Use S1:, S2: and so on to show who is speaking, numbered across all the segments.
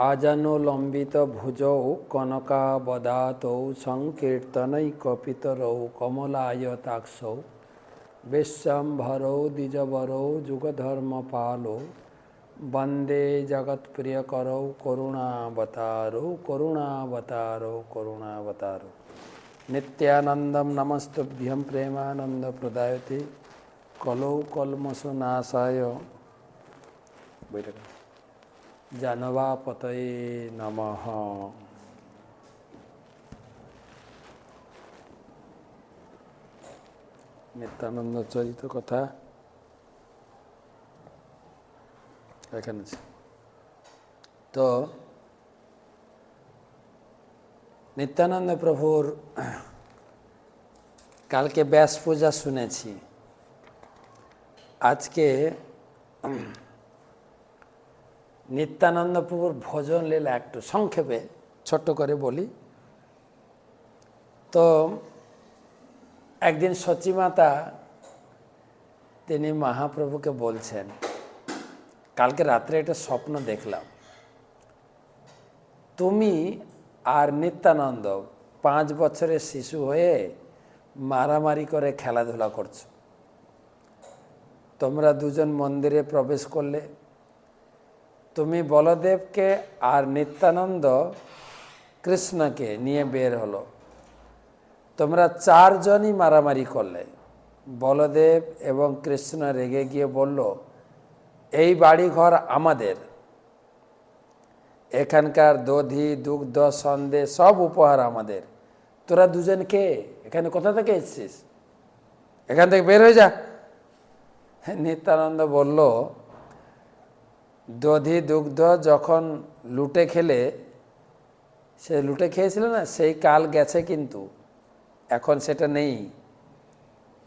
S1: আজানুলম্বিত ভুজৌ কনকাবদাতৌ সংকীর্তনৈকপিতরৌ কমলায়তাক্ষৌ বিশ্বম্ভরৌ দ্বিজবরৌ যুগধর্মপালৌ বন্দে জগৎপ্রিয়করৌ করুণাবতারৌ করুণাবতারৌ করুণাবতারৌ। নিত্যানন্দম নমস্তুভ্যং প্রেমানন্দ প্রদায়তে কলৌ কলমশনাশায় জানবাপতয়ে নমঃ। নিত্যানন্দ চরিত কথা এখানে তো নিত্যানন্দ প্রভুর কালকে ব্যাস পূজা শুনেছি। আজকে নিত্যানন্দ প্রভুর ভজন লীলা একটু সংক্ষেপে ছোট্ট করে বলি। তো একদিন সচিমাতা তিনি মহাপ্রভুকে বলছেন, কালকে রাত্রে একটা স্বপ্ন দেখলাম, তুমি আর নিত্যানন্দ 5 বছরের শিশু হয়ে মারামারি করে খেলাধুলা করছো। তোমরা দুজন মন্দিরে প্রবেশ করলে, তুমি বলদেবকে আর নিত্যানন্দ কৃষ্ণকে নিয়ে বের হলো। তোমরা 4 জনই মারামারি করলে। বলদেব এবং কৃষ্ণ রেগে গিয়ে বলল, এই বাড়িঘর আমাদের, এখানকার দধি দুগ্ধ সন্দেশ সব উপহার আমাদের। তোরা দুজন কে, এখানে কোথা থেকে এসেছিস? এখান থেকে বের হয়ে যা। নিত্যানন্দ বলল, দধি দুগ্ধ যখন লুটে খেলে, সে লুটে খেয়েছিল না, সেই কাল গেছে, কিন্তু এখন সেটা নেই।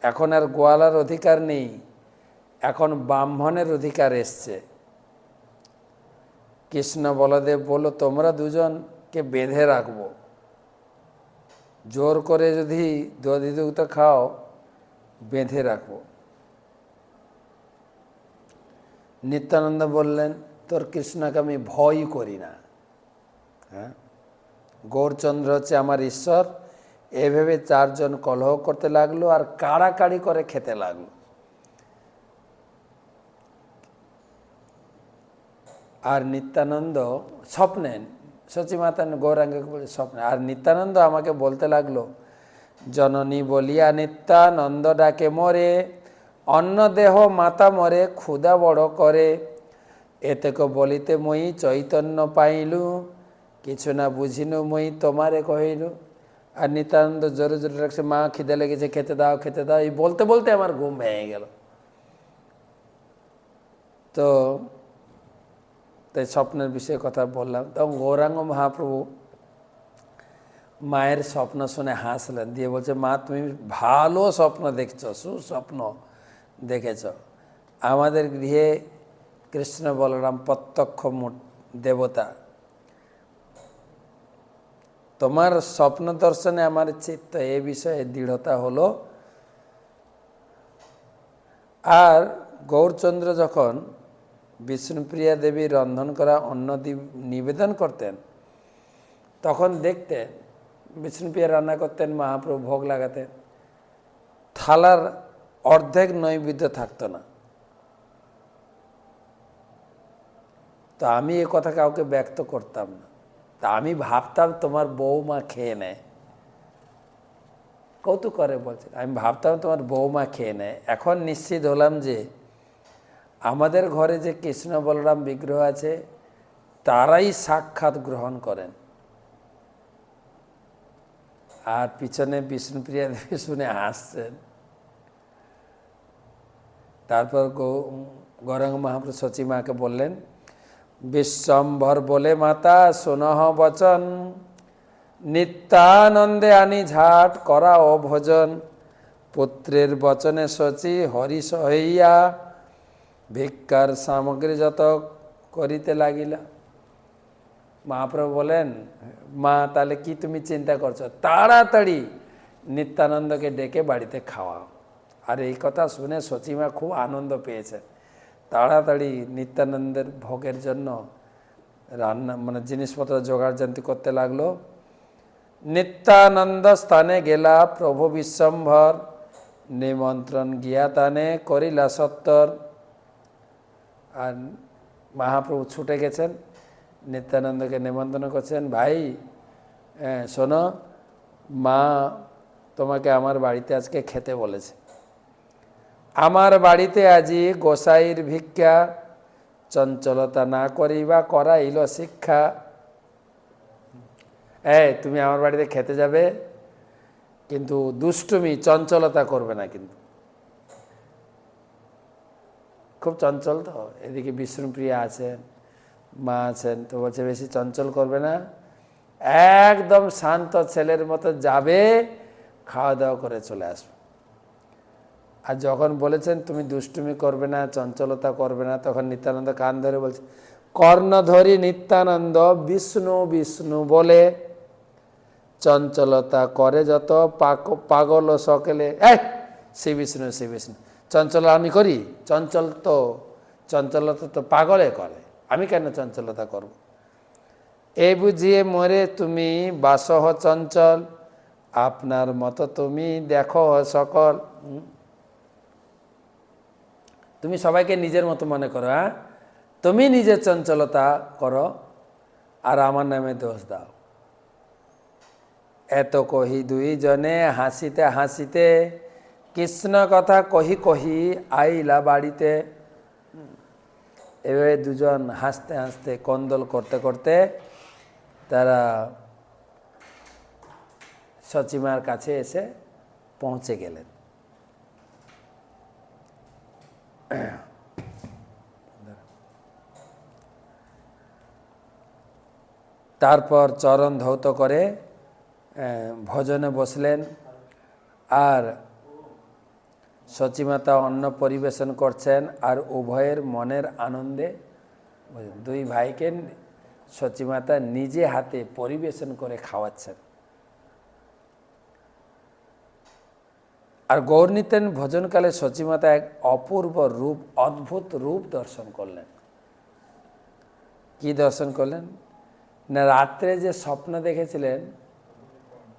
S1: এখন আর গোয়ালার অধিকার নেই, এখন ব্রাহ্মণের অধিকার এসছে। কৃষ্ণ বলদেব বলল, তোমরা দুজনকে বেঁধে রাখবো, জোর করে যদি দধি দুগ্ধ খাও বেঁধে রাখবো। নিত্যানন্দ বললেন, তোর কৃষ্ণকে আমি ভয় করি না। হ্যাঁ, গৌরচন্দ্র হচ্ছে আমার ঈশ্বর। এভাবে 4 জন কলহ করতে লাগলো আর কাড়াকাড়ি করে খেতে লাগলো। আর নিত্যানন্দ স্বপ্নে, সচিমাতা গৌরাঙ্গকে বলে স্বপ্নে, আর নিত্যানন্দ আমাকে বলতে লাগলো, জননী বলিয়া নিত্যানন্দ ডাকে মরে, অন্ন দেহ মাতা মরে ক্ষুধা বড় করে, এতেক বলিতে মই চৈতন্য পাইলু, কিছু না বুঝিনু মই তোমারে কহিলু। আর নিত্যানন্দ জোরে জোরে রাখছে, মা খিদে লেগেছে, খেতে দাও খেতে দাও। এই বলতে বলতে আমার ঘুম ভেঙে গেল। তো তাই স্বপ্নের বিষয়ে কথা বললাম। তখন গৌরাঙ্গ মহাপ্রভু মায়ের স্বপ্ন শুনে হাসলেন, দিয়ে বলছে, মা তুমি ভালো স্বপ্ন দেখছো, সুস্বপ্ন দেখেছ। আমাদের গৃহে কৃষ্ণ বলরাম প্রত্যক্ষ দেবতা। তোমার স্বপ্ন দর্শনে আমার চিত্ত এ বিষয়ে দৃঢ়তা হলো। আর গৌরচন্দ্র যখন বিষ্ণুপ্রিয়া দেবী রন্ধন করা অন্ন নিবেদন করতেন, তখন দেখতেন বিষ্ণুপ্রিয়া রান্না করতেন, মহাপ্রভু ভোগ লাগাতেন, থালার অর্ধেক নৈবেদ্য থাকতো না। তো আমি এ কথা কাউকে ব্যক্ত করতাম না। তা আমি ভাবতাম তোমার বৌমা খেয়ে নেয়, কৌতুক করে বলছে, আমি ভাবতাম তোমার বৌমা খেয়ে নেয়। এখন নিশ্চিত হলাম যে আমাদের ঘরে যে কৃষ্ণ বলরাম বিগ্রহ আছে, তারাই সাক্ষাৎ গ্রহণ করেন। আর পিছনে বিষ্ণুপ্রিয়া দেবী শুনে হাসছেন। তারপর গৌরাঙ্গ মহাপ্রভু সচিমাকে বললেন, বিশ্বম্ভর বলে মাতা শোনহ বচন, নিত্যানন্দে আনি ঝাট করা ও ভোজন, পুত্রের বচনে শচী হরি সহইয়া, ভিক্ষার সামগ্রী যত করিতে লাগিলা। মহাপ্রভু বলেন, মা তাহলে কি তুমি চিন্তা করছো, তাড়াতাড়ি নিত্যানন্দকে ডেকে বাড়িতে খাওয়াও। আর এই কথা শুনে সচিমা খুব আনন্দ পেয়েছেন। তাড়াতাড়ি নিত্যানন্দের ভোগের জন্য রান্না মানে জিনিসপত্র জোগাড় জান্তি করতে লাগলো। নিত্যানন্দ স্থানে গেলা প্রভু বিশ্বম্ভর, নিমন্ত্রণ গিয়া তানে করিলা সত্তর। আর মহাপ্রভু ছুটে গেছেন, নিত্যানন্দকে নিমন্ত্রণ করছেন, ভাই শোনো, মা তোমাকে আমার বাড়িতে আজকে খেতে বলেছে। আমার বাড়িতে আজি গোসাইর ভিক্ষা, চঞ্চলতা না করিবা করাইল শিক্ষা। তুমি আমার বাড়িতে খেতে যাবে, কিন্তু দুষ্টুমি চঞ্চলতা করবে না। কিন্তু খুব চঞ্চল তো, এদিকে বিষ্ণুপ্রিয়া আছেন, মা আছেন, তো বলছে বেশি চঞ্চল করবে না, একদম শান্ত ছেলের মতো যাবে, খাওয়া দাওয়া করে চলে আসবে। আর যখন বলেছেন তুমি দুষ্টুমি করবে না, চঞ্চলতা করবে না, তখন নিত্যানন্দ কান ধরে বলছে, কর্ণধরি নিত্যানন্দ বিষ্ণু বিষ্ণু বলে, চঞ্চলতা করে যত পাগল সকলে। শ্রী বিষ্ণু শ্রী বিষ্ণু, চঞ্চল আমি করি? চঞ্চলতা তো পাগলে করে, আমি কেন চঞ্চলতা করব? এ বুঝিয়ে মরে তুমি বাসহ চঞ্চল, আপনার মতো তুমি দেখো সকল। তুমি সবাইকে নিজের মতো মনে করো, তুমি নিজের চঞ্চলতা করো আর আমার নামে দোষ দাও। এত কহি দুই জনে হাসিতে হাসিতে, কৃষ্ণ কথা কহি কহি আইলা বাড়িতে। এভাবে দুজন হাসতে হাসতে কন্দল করতে করতে তারা সচিমার কাছে এসে পৌঁছে গেলেন। তারপর চরণ ধৌত করে ভজনে বসলেন। আর সচিমাতা অন্ন পরিবেশন করছেন, আর উভয়ের মনের আনন্দে দুই ভাইকে সচিমাতা নিজে হাতে পরিবেশন করে খাওয়াচ্ছেন। আর গৌরনিত্যানন্দ ভজনকালে সচিমাতা এক অপূর্ব রূপ, অদ্ভুত রূপ দর্শন করলেন। কি দর্শন করলেন না, রাত্রে যে স্বপ্ন দেখেছিলেন,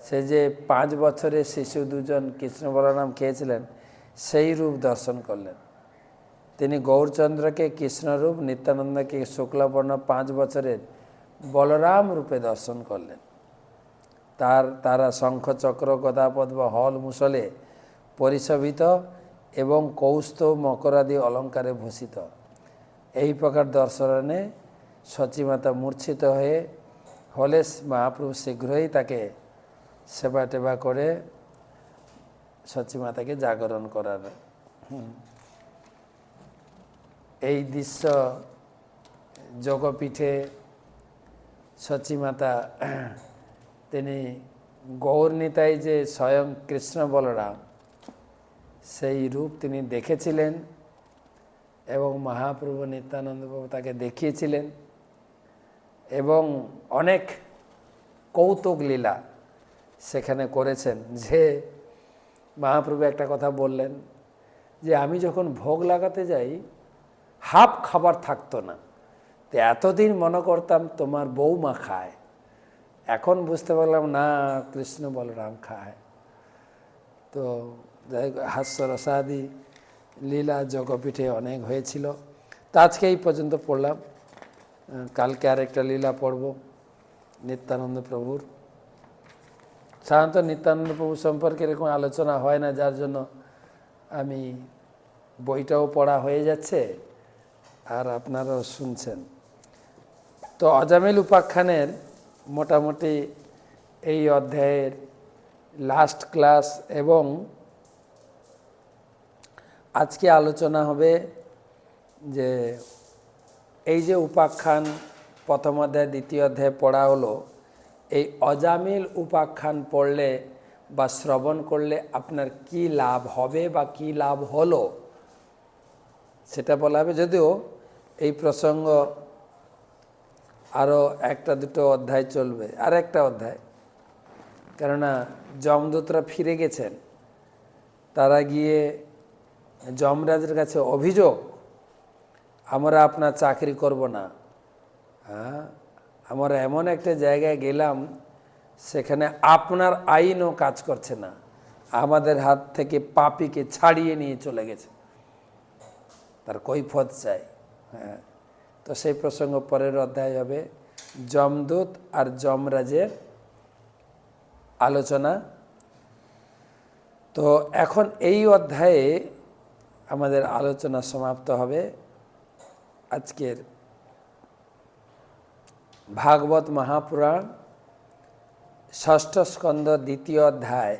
S1: সে যে 5 বছরের শিশু দুজন কৃষ্ণ বলরাম খেয়েছিলেন, সেই রূপ দর্শন করলেন। তিনি গৌরচন্দ্রকে কৃষ্ণরূপ, নিত্যানন্দকে শুক্লবর্ণ 5 বছরের বলরাম রূপে দর্শন করলেন। তারা শঙ্খ চক্র গদাপদ্ম হল মুসলে পরিশোভিত এবং কৌস্তব মকরাদি অলঙ্কারে ভূষিত। এই প্রকার দর্শনে সচিমাতা মূর্ছিত হলে মহাপ্রভু শীঘ্রই তাকে সেবা টেবা করে সচিমাতাকে জাগরণ করার। এই দৃশ্য যোগপীঠে সচিমাতা তিনি গৌরনিতাই যে স্বয়ং কৃষ্ণ বলরাম, সেই রূপ তিনি দেখেছিলেন এবং মহাপ্রভু নিত্যানন্দ প্রভু তাকে দেখিয়েছিলেন এবং অনেক কৌতুক লীলা সেখানে করেছেন। যে মহাপ্রভু একটা কথা বললেন যে আমি যখন ভোগ লাগাতে যাই হাফ খাবার থাকতো না, তো এতদিন মনে করতাম তোমার বৌমা খায়, এখন বুঝতে পারলাম না কৃষ্ণ বলরাম খায়। তো হাস্যরসাদি লীলা যোগপীঠে অনেক হয়েছিল। তো আজকে এই পর্যন্ত পড়লাম, কালকে আরেকটা লীলা পড়ব নিত্যানন্দ প্রভুর। সাধারণত নিত্যানন্দ প্রভু সম্পর্কে এরকম আলোচনা হয় না, যার জন্য আমি বইটাও পড়া হয়ে যাচ্ছে আর আপনারাও শুনছেন। তো অজামিল উপাখ্যানের মোটামুটি এই অধ্যায়ের লাস্ট ক্লাস, এবং আজকে আলোচনা হবে যে এই যে উপাখ্যান প্রথম অধ্যায় দ্বিতীয় অধ্যায় পড়া হলো, এই অজামিল উপাখ্যান পড়লে বা শ্রবণ করলে আপনার কি লাভ হবে বা কি লাভ হলো সেটা বলা হবে। যদিও এই প্রসঙ্গ আরও একটা দুটো অধ্যায় চলবে, আর একটা অধ্যায়, কেননা যমদূতরা ফিরে গেছেন, তারা গিয়ে যমরাজের কাছে অভিযোগ, আমরা আপনার চাকরি করব না, আমরা এমন একটা জায়গায় গেলাম, সেখানে আপনার আইনও কাজ করছে না, আমাদের হাত থেকে পাপীকে ছাড়িয়ে নিয়ে চলে গেছে, তার কৈফিয়ত চাই। হ্যাঁ, তো সেই প্রসঙ্গ পরের অধ্যায় হবে। যমদূত আর যমরাজের আলোচনা। তো এখন এই অধ্যায়ে আমাদের আলোচনা সমাপ্ত হবে। আজকের ভাগবত মহাপুরাণ ষষ্ঠ স্কন্ধ দ্বিতীয় অধ্যায়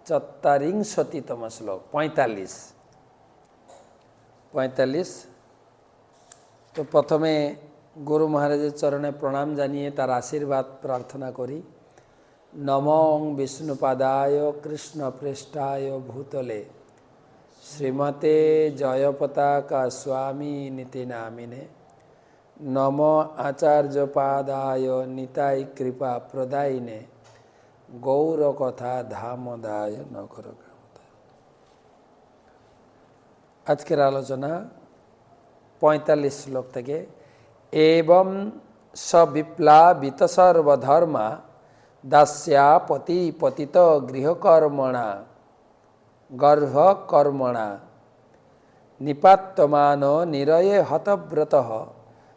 S1: চত্বারিংশতিতম শ্লোক 45। তো প্রথমে গুরু মহারাজের চরণে প্রণাম জানিয়ে তার আশীর্বাদ প্রার্থনা করি। নমঃ বিষ্ণুপাদায় কৃষ্ণপৃষ্ঠায় ভূতলে শ্রীমতে জয়পতাকা স্বামী নীতি নামিনে। নমঃ আচার্যপাদায় নিতাই কৃপা প্রদায়িনে গৌরকথা ধামদায় নগর। আজকের আলোচনা 45 শ্লোক থেকে। এবং সবিপ্লাবিত সর্বধর্মা দাস্যা পতি পতিত গৃহকর্মণা গর্ভকর্মণা নিপাত্যমান নিরয়ে হতব্রত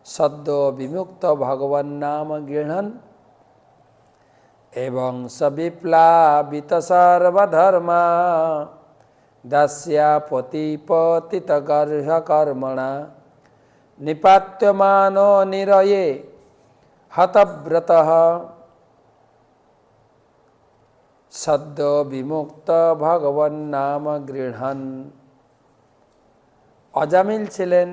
S1: সদ্য বিমুক্ত ভগবন্নাম গৃহণ। এবং সবিপ্লাবিত সর্বধর্মা দাস্যা পতি পতিত গর্ভকর্মণা নিপাত্যমান নিরয়ে হতব্রত সদ্য বিমুক্ত ভগবন নাম গৃহণ। অজামিল ছিলেন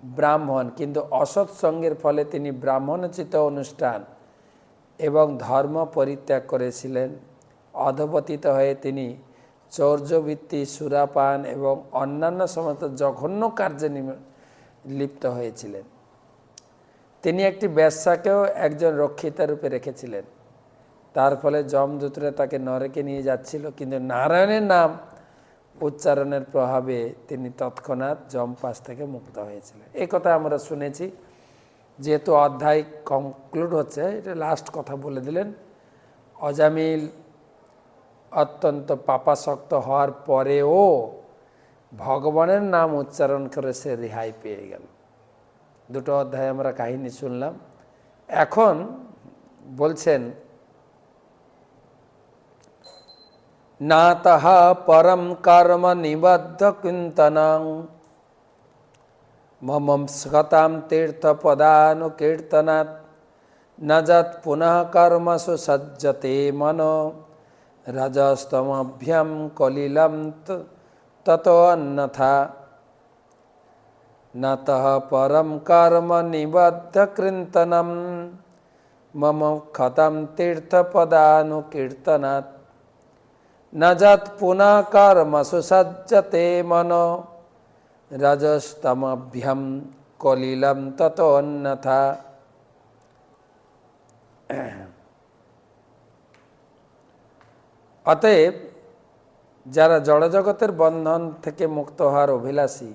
S1: ব্রাহ্মণ, কিন্তু অসৎসঙ্গের ফলে তিনি ব্রাহ্মণোচিত অনুষ্ঠান এবং ধর্ম পরিত্যাগ করেছিলেন। অধঃপতিত হয়ে তিনি চৌর্যবৃত্তি, সুরাপান এবং অন্যান্য সমস্ত জঘন্য কার্যে লিপ্ত হয়েছিলেন। তিনি একটি বেশ্যাকেও একজন রক্ষিতা রূপে রেখেছিলেন। তার ফলে যমদূতরা তাকে নরকে নিয়ে যাচ্ছিল, কিন্তু নারায়ণের নাম উচ্চারণের প্রভাবে তিনি তৎক্ষণাৎ যমপাশ থেকে মুক্ত হয়েছিলেন। এই কথা আমরা শুনেছি। যেহেতু অধ্যায় কনক্লুড হচ্ছে, এটা লাস্ট কথা বলে দিলেন। অজামিল অত্যন্ত পাপাসক্ত হওয়ার পরেও ভগবানের নাম উচ্চারণ করে সে রেহাই পেয়ে গেল। দুটো অধ্যায় আমরা কাহিনী শুনলাম। এখন বলছেন, না তাহা পরম কর্ম নিবদ্ধ কীর্তনং মম স্কতাম তীর্থ পদানুকীর্তনাৎ ন যৎ পুনঃ কর্মসু সজ্জতে মনো রজস্তমভ্যম কলিলম ততো অন্যথা। ন তহ পরম কর্ম নিবদ্ধ কীর্তনম মম ক্ষতম তীর্থ পদানুকীর্তনাৎ ন যৎ পুনঃ কর্মসু সজ্জতে মনো রজস্তমভ্যম কলিলম ততো অন্যথা। অতএব যারা জড়জগতের বন্ধন থেকে মুক্ত হওয়ার অভিলাষী,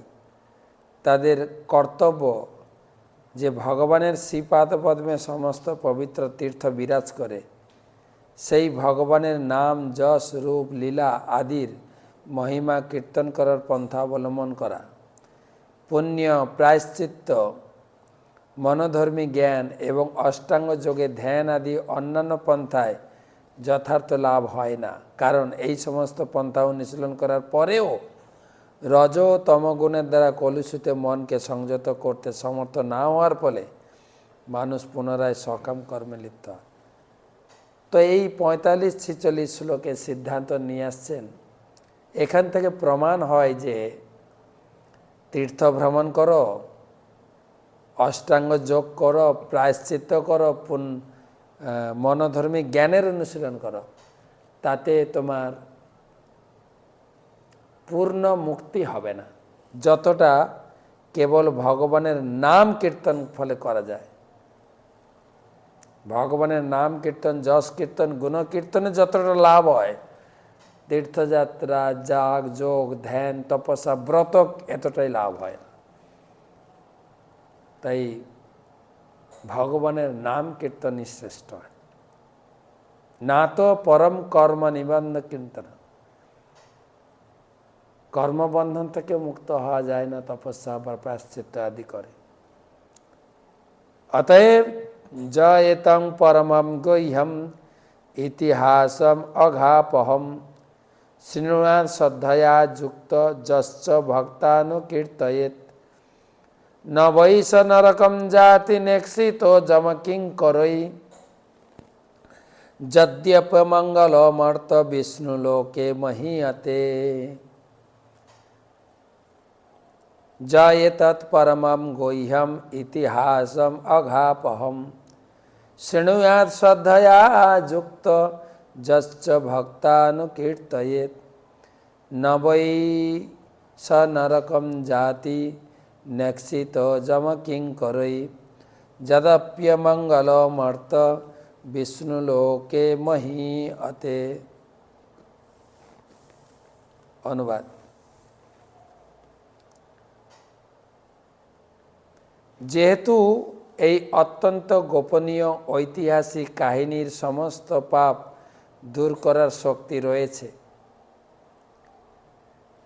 S1: তাদের কর্তব্য যে ভগবানের শ্রীপাদপদ্মে সমস্ত পবিত্র তীর্থ বিরাজ করে, সেই ভগবানের নাম, যশ, রূপ, লীলা আদির মহিমা কীর্তন করার পন্থা অবলম্বন করা, পুণ্য, প্রায়শ্চিত্ত, মনোধর্মী জ্ঞান এবং অষ্টাঙ্গ যোগে ধ্যান আদি অন্যান্য পন্থায় যথার্থ লাভ হয় না। কারণ এই সমস্ত পন্থা অনুশীলন করার পরেও রজ ও তমগুণের দ্বারা কলুষিত মনকে সংযত করতে সমর্থ না হওয়ার ফলে মানুষ পুনরায় সকাম কর্মে লিপ্ত হয়। তো এই 45-46 শ্লোকের সিদ্ধান্ত নিয়ে আসছেন। এখান থেকে প্রমাণ হয় যে তীর্থ ভ্রমণ করো, অষ্টাঙ্গ যোগ করো, প্রায়শ্চিত্ত করো, মনোধর্মী জ্ঞানের অনুশীলন করো, তাতে তোমার পূর্ণ মুক্তি হবে না, যতটা কেবল ভগবানের নাম কীর্তন ফলে করা যায়। ভগবানের নাম কীর্তন, যশ কীর্তন, গুণ কীর্তনে যতটা লাভ হয়, তীর্থযাত্রা, যাগ, যোগ, ধ্যান, তপস্যা, ব্রত এতটাই লাভ হয় না। তাই ভগবানের নাম কীর্তনই শ্রেষ্ঠ। না তো পরম কর্ম নিবন্ধ কীর্তন, কর্মবন্ধন থেকে মুক্ত হওয়া যায় না তপস্যা বা প্রায়শ্চিত্ত আদি করে। অতএব জয়েতং পরমম গুহ্যম ইতিহাসম অঘাপহম শৃণুয়াৎ শ্রদ্ধয়া যুক্ত যশ্চ ভক্তানুকীর্তয়েৎ ন বৈ স নরকম জাতি নেক্ষিতো যম কিঙ্করৈ যদ্যপমঙ্গলমর্ত বিষ্ণুলোকে মহীয়তে। জয়েতৎ পরমম গুহ্যম ইতিহাসম অঘাপহম শৃণুয়াৎ শ্রদ্ধয়া যুক্ত যশ্চ ভক্তানুকীর্তয়েৎ ন বৈ স নরকম জাতি নেক্ষিতো যম কিঙ্করৈ যদপ্যমঙ্গলমর্ত বিষ্ণুলোকে মহীয়তে। অনুবাদ: যেহেতু এই অত্যন্ত গোপনীয় ঐতিহাসিক কাহিনীর সমস্ত পাপ দূর করার শক্তি রয়েছে,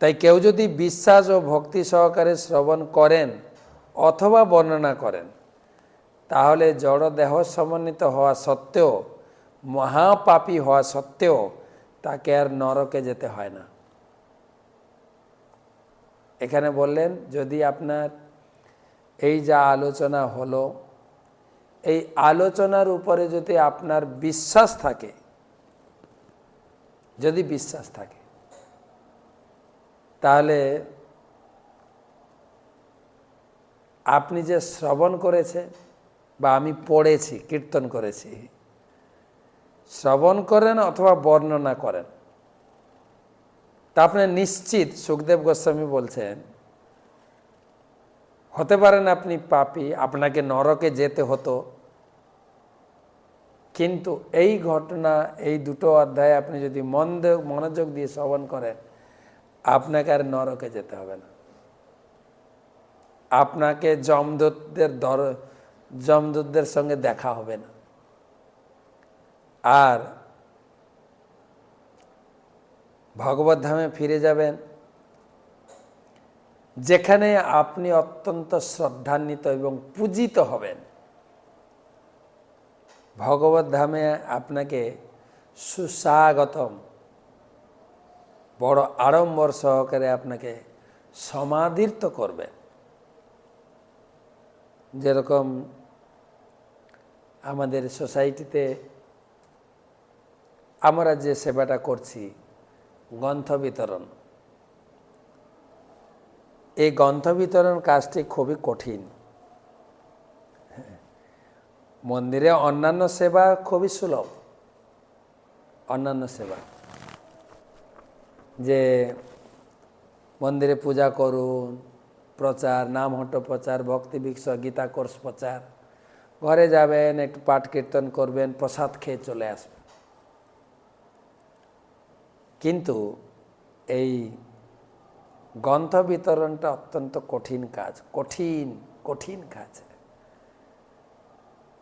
S1: তাই কেউ যদি বিশ্বাস ও ভক্তি সহকারে শ্রবণ করেন অথবা বর্ণনা করেন, তাহলে জড় দেহ সমন্বিত হওয়া সত্ত্বেও, মহাপাপী হওয়া সত্ত্বেও তাকে আর নরকে যেতে হয় না। এখানে বললেন, যদি আপনার এই যা আলোচনা হলো, এই আলোচনার উপরে যদি আপনার বিশ্বাস থাকে, যদি বিশ্বাস থাকে, তাহলে আপনি যে শ্রবণ করেছেন বা আমি পড়েছি, কীর্তন করেছি, শ্রবণ করেন অথবা বর্ণনা করেন, তা আপনি নিশ্চিত, সুখদেব গোস্বামী বলছেন, হতে পারেন আপনি পাপী, আপনাকে নরকে যেতে হতো, কিন্তু এই ঘটনা, এই দুটো অধ্যায় আপনি যদি মনোযোগ দিয়ে শ্রবণ করেন, আপনাকে আর নরকে যেতে হবে না। আপনাকে যমদূতদের সঙ্গে দেখা হবে না। আর ভগবত ধামে ফিরে যাবেন, যেখানে আপনি অত্যন্ত শ্রদ্ধান্বিত এবং পূজিত হবেন। ভগবত ধামে আপনাকে সুস্বাগতম, বড় আড়ম্বর সহকারে আপনাকে সমাদৃত করবেন। যেরকম আমাদের সোসাইটিতে আমরা যে সেবাটা করছি, গ্রন্থ বিতরণ, এই গ্রন্থ বিতরণ কাজটি খুবই কঠিন। মন্দিরে অন্যান্য সেবা খুবই সুলভ। অন্যান্য সেবা, যে মন্দিরে পূজা করুন, প্রচার, নামহট্ট প্রচার, ভক্তি বৃক্ষ, গীতা কোর্স প্রচার, ঘরে যাবেন, একটু পাঠ কীর্তন করবেন, প্রসাদ খেয়ে চলে আসবেন। কিন্তু এই গ্রন্থ বিতরণটা অত্যন্ত কঠিন কাজ, কঠিন কাজ।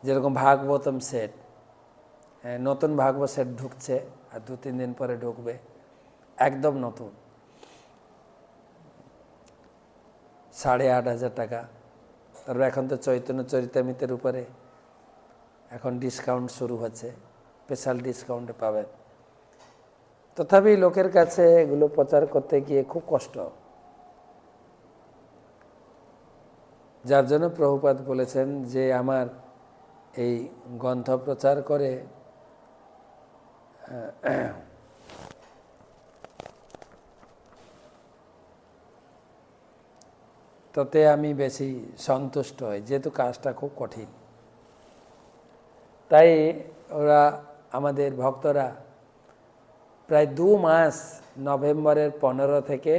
S1: যেরকম ভাগবতম সেট, নতুন ভাগবত সেট ঢুকছে, আর 2-3 দিন পরে ঢুকবে, একদম নতুন, 8,500 টাকা। তারপর এখন তো চৈতন্য চরিতামৃতের উপরে এখন ডিসকাউন্ট শুরু হচ্ছে, স্পেশাল ডিসকাউন্টে পাবেন। তথাপি লোকের কাছে এগুলো প্রচার করতে গিয়ে খুব কষ্ট, যার জন্য প্রভুপাদ বলেছেন যে আমার এই গ্রন্থ প্রচার করে তাতে আমি বেশি সন্তুষ্ট হই, যেহেতু কাজটা খুব কঠিন। তাই ওরা, আমাদের ভক্তরা প্রায় 2 মাস, নভেম্বরের 15 থেকে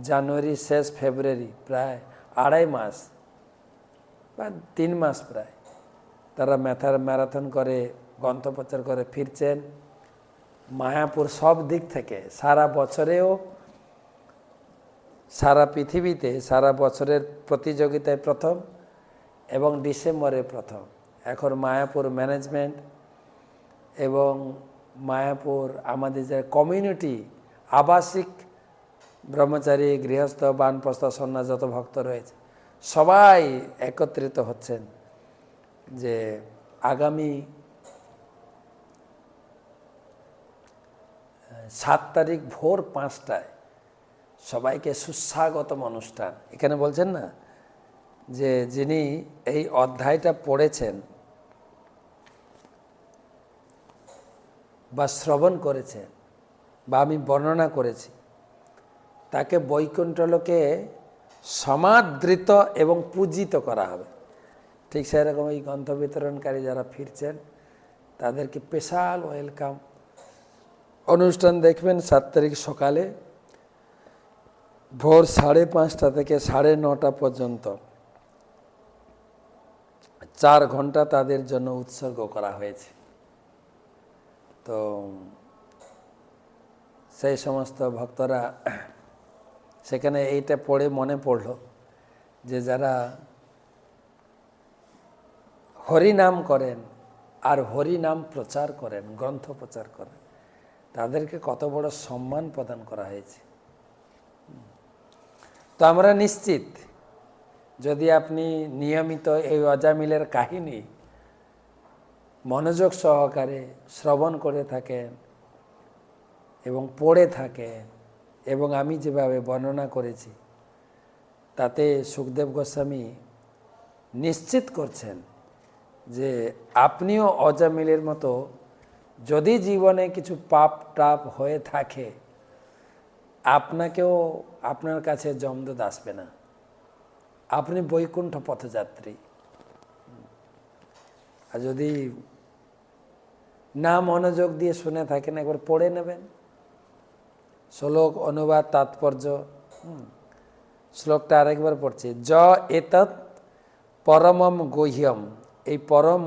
S1: জানুয়ারি শেষ ফেব্রুয়ারি, প্রায় 2.5 মাস বা 3 মাস প্রায়, তারা ম্যারাথন করে গ্রন্থ প্রচার করে ফিরছেন। মায়াপুর সব দিক থেকে সারা বছরেও, সারা পৃথিবীতে সারা বছরের প্রতিযোগিতায় প্রথম, এবং ডিসেম্বরে প্রথম। এখন মায়াপুর ম্যানেজমেন্ট এবং মায়াপুর আমাদের যে কমিউনিটি আবাসিক ব্রহ্মচারী, গৃহস্থ, বানপ্রস্থ, সন্ন্যাস যত ভক্ত রয়েছে সবাই একত্রিত হচ্ছেন যে আগামী 7 তারিখ ভোর 5টায় সবাইকে সুস্বাগতম অনুষ্ঠান। এখানে বলছেন না যে যিনি এই অধ্যায়টা পড়েছেন বা শ্রবণ করেছেন বা আমি বর্ণনা করেছি, তাকে বৈকুণ্ঠ লোকে সমাদৃত এবং পূজিত করা হবে। ঠিক সেরকম এই গ্রন্থ বিতরণকারী যারা ফিরছেন তাদেরকে স্পেশাল ওয়েলকাম অনুষ্ঠান দেখবেন 7 তারিখ সকালে ভোর 5:30 থেকে 9:30 পর্যন্ত 4 ঘন্টা তাদের জন্য উৎসর্গ করা হয়েছে। তো সেই সমস্ত ভক্তরা সেখানে এইটা পড়ে মনে পড়ল যে যারা হরিনাম করেন আর হরিনাম প্রচার করেন, গ্রন্থ প্রচার করেন, তাদেরকে কত বড় সম্মান প্রদান করা হয়েছে। তো আমরা নিশ্চিত যদি আপনি নিয়মিত এই অজামিলের কাহিনী মনোযোগ সহকারে শ্রবণ করে থাকেন এবং পড়ে থাকেন এবং আমি যেভাবে বর্ণনা করেছি, তাতে সুখদেব গোস্বামী নিশ্চিত করছেন যে আপনিও অজামিলের মতো যদি জীবনে কিছু পাপ টাপ হয়ে থাকে, আপনাকেও আপনার কাছে যমদূত আসবে না, আপনি বৈকুণ্ঠ পথযাত্রী। আর যদি না মনোযোগ দিয়ে শুনে থাকেন, একবার পড়ে নেবেন শ্লোক, অনুবাদ, তাৎপর্য। শ্লোকটা আরেকবার পড়ছি। য এতৎ পরমম গুহ্যম, এই পরম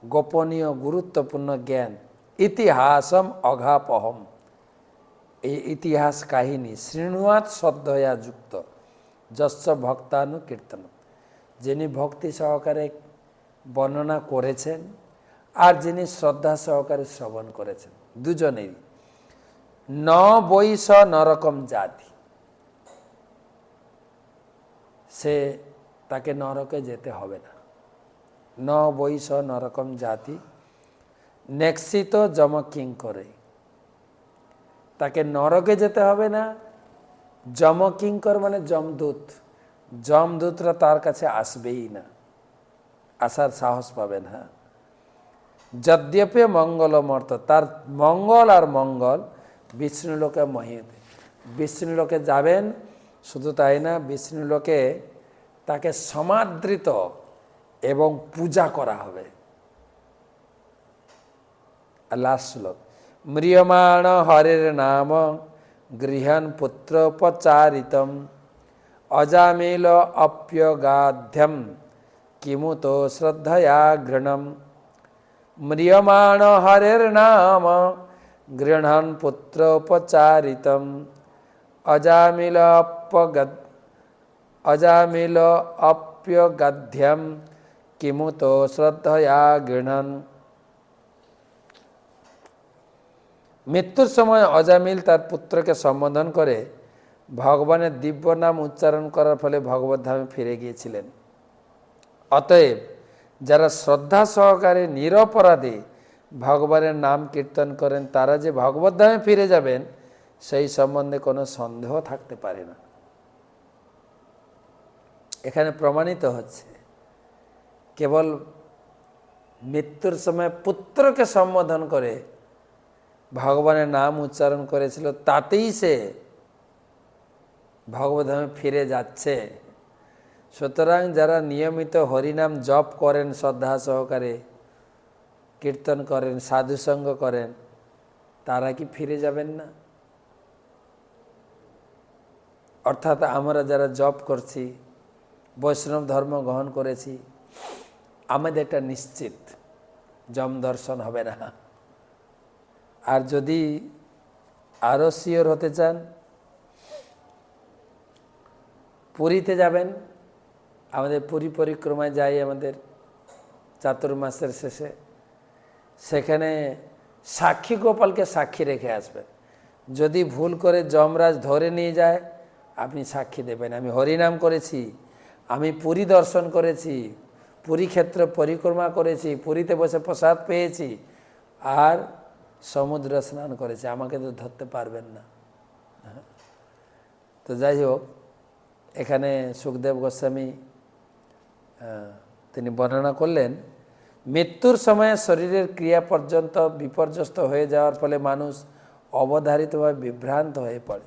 S1: গোপনীয় গুরুত্বপূর্ণ জ্ঞান, ইতিহাসম অঘাপহম, এই ইতিহাস কাহিনী শৃণুয়াত শ্রদ্ধয়া যুক্ত যস্য ভক্তানুকীর্তন, যিনি ভক্তি সহকারে বর্ণনা করেছেন আর যিনি শ্রদ্ধা সহকারে শ্রবণ করেছেন, দুজনেই ন বৈষ নরকম জাতি, সে তাকে নরকে যেতে হবে না। ন বৈষ নরকম জাতি নেক্সিত যম কিঙ্করে, তাকে নরকে যেতে হবে না। যম কিঙ্কর মানে যমদূত, যমদূতরা তার কাছে আসবেই না, আসার সাহস পাবেন। হ্যাঁ, যদ্যপি মঙ্গলমর্ত, তার মঙ্গল আর মঙ্গল বিষ্ণুলোকে মহিতে, বিষ্ণুলোকে যাবেন। শুধু তাই না, বিষ্ণুলোকে তাকে সমাদৃত এবং পূজা করা হবে। আর লাস্ট শ্লোক, ম্রিয়মাণ হরের নাম গৃহণ পুত্রোপচারিতম অজামিল অপ্যগাধ্যম কিমুতো শ্রদ্ধয়া ঘৃণম। ম্রিয়মাণ হরের নাম গৃহণ পুত্রোপচারিতম অজামিল অপ্যগাধ্যম কিমুতো শ্রদ্ধয়া গৃহণ। মৃত্যুর সময় অজামিল তার পুত্রকে সম্বোধন করে ভগবানের দিব্য নাম উচ্চারণ করার ফলে ভগবত ধামে ফিরে গিয়েছিলেন। অতএব যারা শ্রদ্ধা সহকারে নিরপরাধে ভগবানের নাম কীর্তন করেন, তারা যে ভগবত ধামে ফিরে যাবেন সেই সম্বন্ধে কোনো সন্দেহ থাকতে পারে না। এখানে প্রমাণিত হচ্ছে কেবল মৃত্যুর সময় পুত্রকে সম্বোধন করে ভগবানের নাম উচ্চারণ করেছিল, তাতেই সে ভগবদ্ধামে ফিরে যাচ্ছে। সুতরাং যারা নিয়মিত হরিনাম জপ করেন, শ্রদ্ধা সহকারে কীর্তন করেন, সাধুসঙ্গ করেন, তারা কি ফিরে যাবেন না? অর্থাৎ আমরা যারা জপ করছি, বৈষ্ণব ধর্ম গ্রহণ করেছি, আমাদের এটা নিশ্চিত যম দর্শন হবে না। আর যদি আরও শিওর হতে চান, পুরীতে যাবেন, আমাদের পুরী পরিক্রমায় যাই আমাদের চাতুর্মাসের শেষে, সেখানে সাক্ষী গোপালকে সাক্ষী রেখে আসবেন। যদি ভুল করে যমরাজ ধরে নিয়ে যায়, আপনি সাক্ষী দেবেন আমি হরিনাম করেছি, আমি পুরী দর্শন করেছি, পুরী ক্ষেত্র পরিক্রমা করেছি, পুরীতে বসে প্রসাদ পেয়েছি, আর সমুদ্র স্নান করেছি, আমাকে তো ধরতে পারবেন না। তো যাই হোক, এখানে সুখদেব গোস্বামী তিনি বর্ণনা করলেন, মৃত্যুর সময়ে শরীরের ক্রিয়া পর্যন্ত বিপর্যস্ত হয়ে যাওয়ার ফলে মানুষ অবধারিতভাবে বিভ্রান্ত হয়ে পড়ে।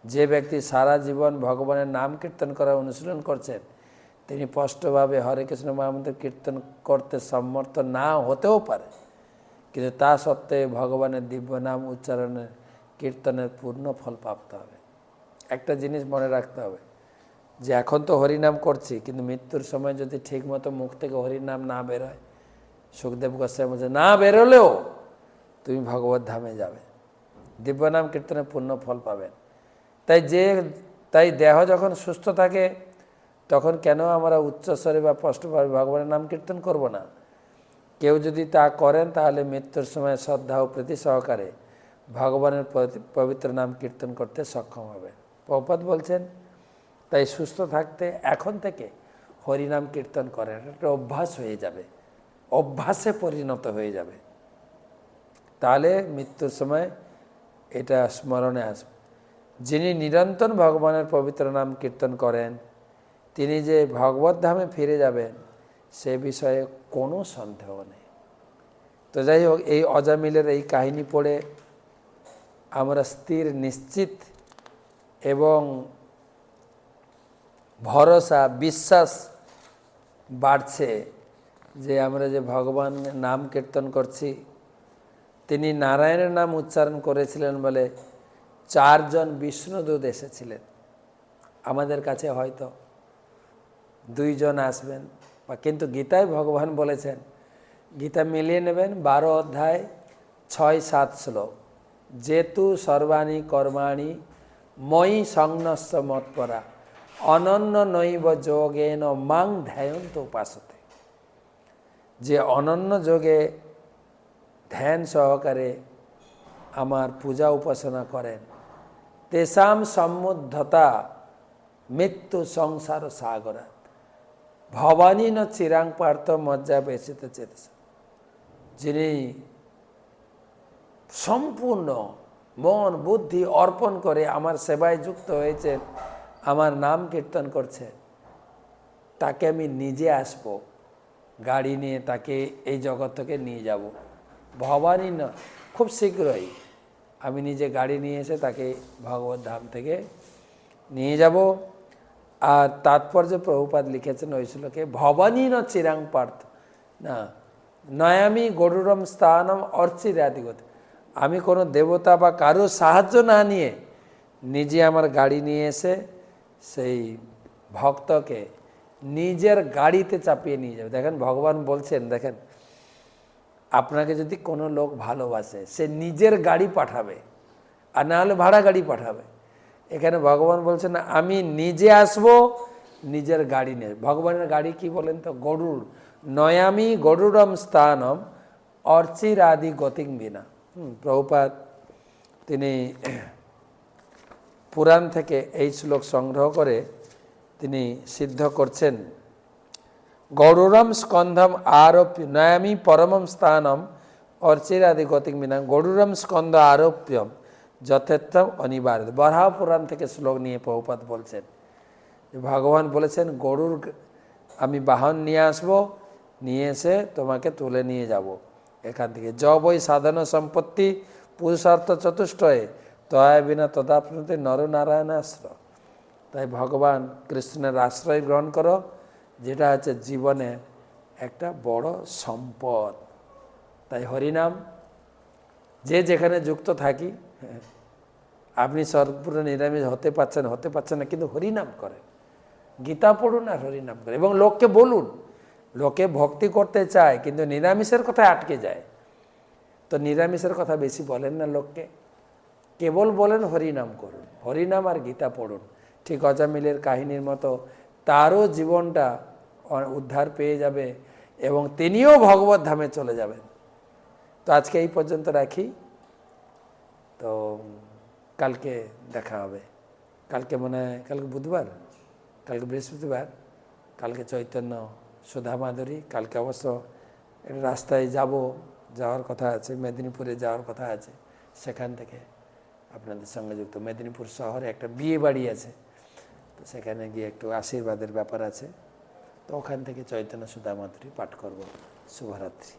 S1: যে ব্যক্তি সারা জীবন ভগবানের নাম কীর্তন করার অনুশীলন করছেন, তিনি স্পষ্টভাবে হরে কৃষ্ণ মহামন্ত্র কীর্তন করতে সমর্থ না হতেও পারে, কিন্তু তা সত্ত্বেও ভগবানের দিব্য নাম উচ্চারণের কীর্তনের পূর্ণ ফল প্রাপ্ত হবে। একটা জিনিস মনে রাখতে হবে যে এখন তো হরিনাম করছি, কিন্তু মৃত্যুর সময় যদি ঠিকমতো মুখ থেকে হরিনাম না বেরোয়, সুখদেব গোস্বামী বলছে না বেরোলেও তুমি ভগবত ধামে যাবে, দিব্যনাম কীর্তনের পূর্ণ ফল পাবেন। তাই দেহ যখন সুস্থ থাকে, তখন কেন আমরা উচ্চস্বরে বা স্পষ্টভাবে ভগবানের নাম কীর্তন করব না? কেউ যদি তা করেন, তাহলে মৃত্যুর সময় শ্রদ্ধা ও প্রীতি সহকারে ভগবানের পবিত্র নাম কীর্তন করতে সক্ষম হবে। প্রভুপাদ বলছেন, তাই সুস্থ থাকতে এখন থেকে হরিনাম কীর্তন করেন, একটা অভ্যাস হয়ে যাবে, অভ্যাসে পরিণত হয়ে যাবে, তাহলে মৃত্যুর সময় এটা স্মরণে আসবে। যিনি নিরন্তর ভগবানের পবিত্র নাম কীর্তন করেন, তিনি যে ভগবত ধামে ফিরে যাবেন সে বিষয়ে কোনো সন্দেহ নেই। তো যাই হোক, এই অজামিলের এই কাহিনী পড়ে আমরা স্থির, নিশ্চিত এবং ভরসা, বিশ্বাস বাড়ছে যে আমরা যে ভগবানের নাম কীর্তন করছি, তিনি নারায়ণের নাম উচ্চারণ করেছিলেন বলে 4 জন বিষ্ণুদূত এসেছিলেন। আমাদের কাছে হয়তো 2 জন আসবেন, কিন্তু গীতায় ভগবান বলেছেন, গীতা মিলিয়ে নেবেন 12 অধ্যায় 6-7 শ্লোক, যেতু সর্বাণী কর্মাণি ময়ি সংন্যস্য মৎপরা অনন্য নৈব যোগেন মাং ধ্যায়ন্ত উপাসতে। যে অনন্য যোগে ধ্যান সহকারে আমার পূজা উপাসনা করেন, তেষাম সম্মুদ্ধতা মৃত্যু সংসার সাগরাত ভবানী ন চিরাং পার্থ মজ্জা বেশিত চেতস। যিনি সম্পূর্ণ মন বুদ্ধি অর্পণ করে আমার সেবায় যুক্ত হয়েছেন, আমার নাম কীর্তন করছেন, তাকে আমি নিজে আসব, গাড়ি নিয়ে তাকে এই জগৎ থেকে নিয়ে যাব। ভবানী না, খুব শীঘ্রই আমি নিজে গাড়ি নিয়ে এসে তাকে ভগবত ধাম থেকে নিয়ে যাব। আর তাৎপর্য প্রভুপাদ লিখেছেন ওই শ্লোকে, ভবানী ন চিরাং পার্থ না নয়ামি গরুরম স্থানম অর্চিরাদিগত। আমি কোনো দেবতা বা কারো সাহায্য না নিয়ে নিজে আমার গাড়ি নিয়ে এসে সেই ভক্তকে নিজের গাড়িতে চাপিয়ে নিয়ে যাবে। দেখেন ভগবান বলছেন, দেখেন আপনাকে যদি কোনো লোক ভালোবাসে, সে নিজের গাড়ি পাঠাবে, আর না হলে ভাড়া গাড়ি পাঠাবে। এখানে ভগবান বলছেন আমি নিজে আসব, নিজের গাড়ি নিয়ে। ভগবানের গাড়ি কি বলেন তো? গরুড়। নয়ামি গরুড়ম স্থানম অর্চিরাদি গতিং বিনা। প্রভুপাদ তিনি পুরাণ থেকে এই শ্লোক সংগ্রহ করে তিনি সিদ্ধ করছেন। গৌরম স্কন্ধম আরোপ্য নয়ামি পরমম স্থানম অর্চিরাদি গতিং বিনা গৌরম স্কন্ধ আরোপ্যম যথেচ্ছম অনিবার্য। বরাহ পুরাণ থেকে শ্লোক নিয়ে প্রভুপাদ বলছেন, ভগবান বলেছেন গরুর আমি বাহন নিয়ে আসব, নিয়ে এসে তোমাকে তুলে নিয়ে যাব এখান থেকে। বই সাধন সম্পত্তি পুরুষার্থ চতুষ্টয়ে তয়া বিনা তদাপ্নতি নরনারায়ণ আশ্রয়। তাই ভগবান কৃষ্ণের আশ্রয় গ্রহণ করো, যেটা হচ্ছে জীবনের একটা বড় সম্পদ। তাই হরিনাম যে যেখানে যুক্ত থাকি, আপনি সর্বপূর্ণ নিরামিষ হতে পারছেন না, কিন্তু হরিনাম করেন, গীতা পড়ুন আর হরিনাম করেন, এবং লোককে বলুন। লোকে ভক্তি করতে চায় কিন্তু নিরামিষের কথায় আটকে যায়, তো নিরামিষের কথা বেশি বলেন না লোককে, কেবল বলেন হরিনাম করুন, হরিনাম আর গীতা পড়ুন। ঠিক অজামিলের কাহিনীর মতো তারও জীবনটা উদ্ধার পেয়ে যাবে এবং তিনিও ভগবত ধামে চলে যাবেন। তো আজকে এই পর্যন্ত রাখি, তো কালকে দেখা হবে। কালকে মনে হয় কালকে বুধবার, কালকে বৃহস্পতিবার, কালকে চৈতন্য সুধা মাধুরী। কালকে অবশ্য রাস্তায় যাওয়ার কথা আছে, মেদিনীপুরে যাওয়ার কথা আছে, সেখান থেকে আপনাদের সঙ্গে যুক্ত। মেদিনীপুর শহরে একটা বিয়ে বাড়ি আছে, তো সেখানে গিয়ে একটু আশীর্বাদের ব্যাপার আছে, তো ওখান থেকে চৈতন্য সুধা মাধুরী পাঠ করব। শুভরাত্রি।